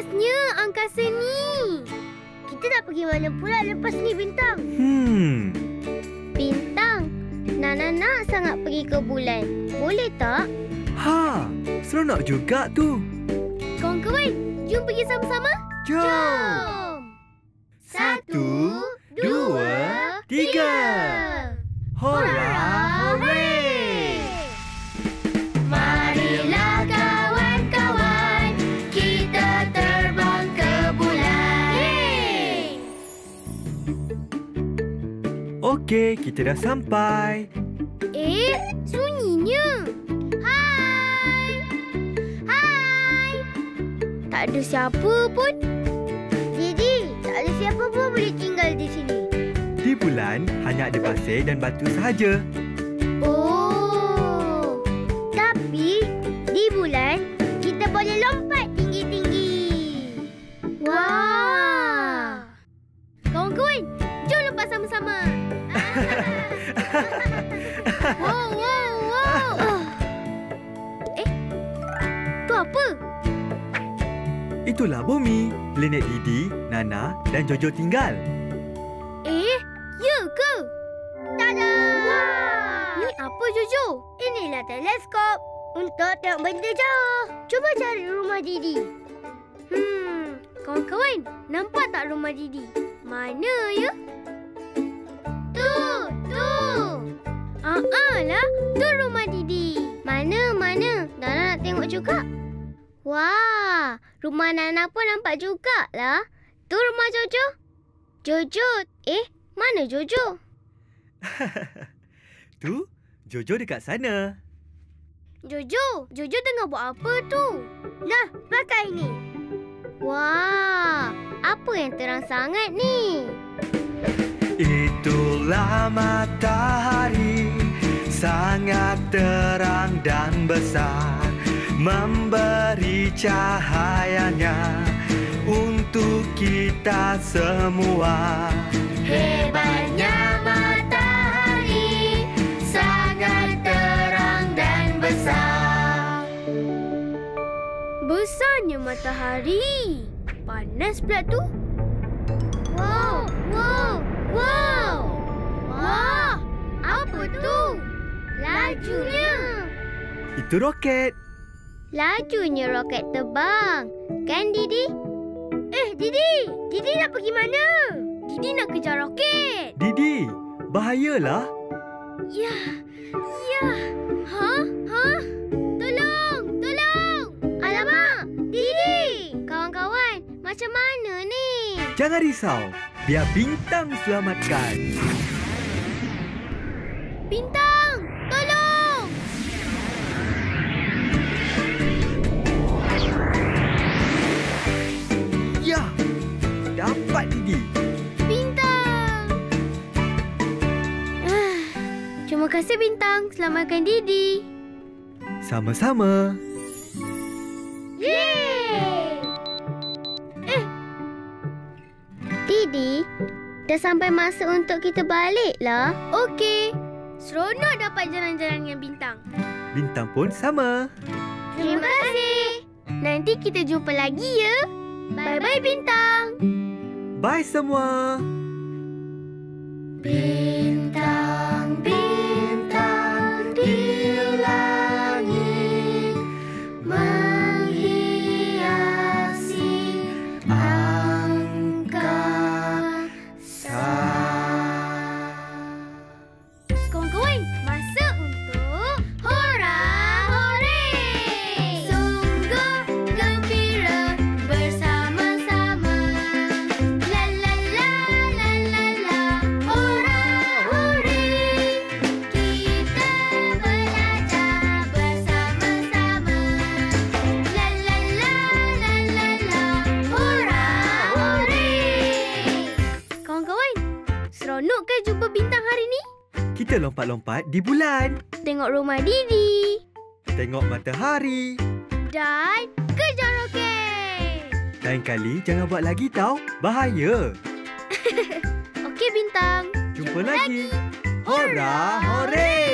bestnya angkasa ni. Kita nak pergi mana pula lepas ni, Bintang? Bintang, Nana nak sangat pergi ke bulan. Boleh tak? Seronok juga tu. Kawan-kawan, jom pergi sama-sama. Jom. 1, 2, 3. Hora, hore! Marilah kawan-kawan, kita terbang ke bulan. Okey, kita dah sampai. Sunyinya. Hai. Tak ada siapa pun. Didi, tak ada siapa pun boleh tinggal di sini. Di bulan hanya ada pasir dan batu sahaja. Oh. Tapi di bulan kita boleh lompat tinggi-tinggi. Wah. Kawan-kawan, jom lompat sama-sama. Wow. Tu apa? Itulah bumi. Planet Didi, Nana dan Jojo tinggal. Ya ke? Tada! Wah! Ni apa, Jojo? Inilah teleskop untuk tengok benda jauh. Cuba cari rumah Didi. Kawan-kawan, nampak tak rumah Didi? Mana ya? Tu. Lah, tu rumah Didi. Mana? Nana nak tengok juga. Wah, rumah Nana pun nampak jugalah. Tu rumah Jojo. Jojo, mana Jojo? Tu, Jojo dekat sana. Jojo tengah buat apa tu? Nah, pakai ni. Wah, apa yang terang sangat ni? Itulah matahari, sangat terang dan besar, memberi cahayanya untuk kita semua. Hebatnya matahari, sangat terang dan besar. Besarnya matahari. Panas pula tu. Wow. Wah, apa tu? Lajunya. Itu roket. Lajunya roket terbang. Kan, Didi? Didi nak pergi mana? Didi nak kejar roket. Didi, bahayalah. Ya. Hah? Tolong. Alamak, Didi. Kawan-kawan, macam mana ni? Jangan risau, biar Bintang selamatkan. Bintang, tolong. Ya, dapat Didi. Bintang. Terima kasih, Bintang. Selamatkan Didi. Sama-sama. Yeay! Didi, dah sampai masa untuk kita balik lah. Okey. Seronok dapat jalan-jalan dengan Bintang. Bintang pun sama. Terima kasih. Nanti kita jumpa lagi ya. Bye-bye, Bintang. Bye semua. Bintang di langit menghiasi angkasa. Kawan-kawan, masa untuk Hora Hore! Sungguh gembira bersama-sama. La la la la la la. Hora Hore! Kita belajar bersama-sama. La la la la la la. Hora Hore! Kawan-kawan, seronok ke jumpa Bintang hari ni? Kita lompat-lompat di bulan. Tengok rumah Didi. Tengok matahari. Dan kejar roket. Lain kali jangan buat lagi tau. Bahaya. Okey, Bintang. Jumpa lagi. Hora, hore!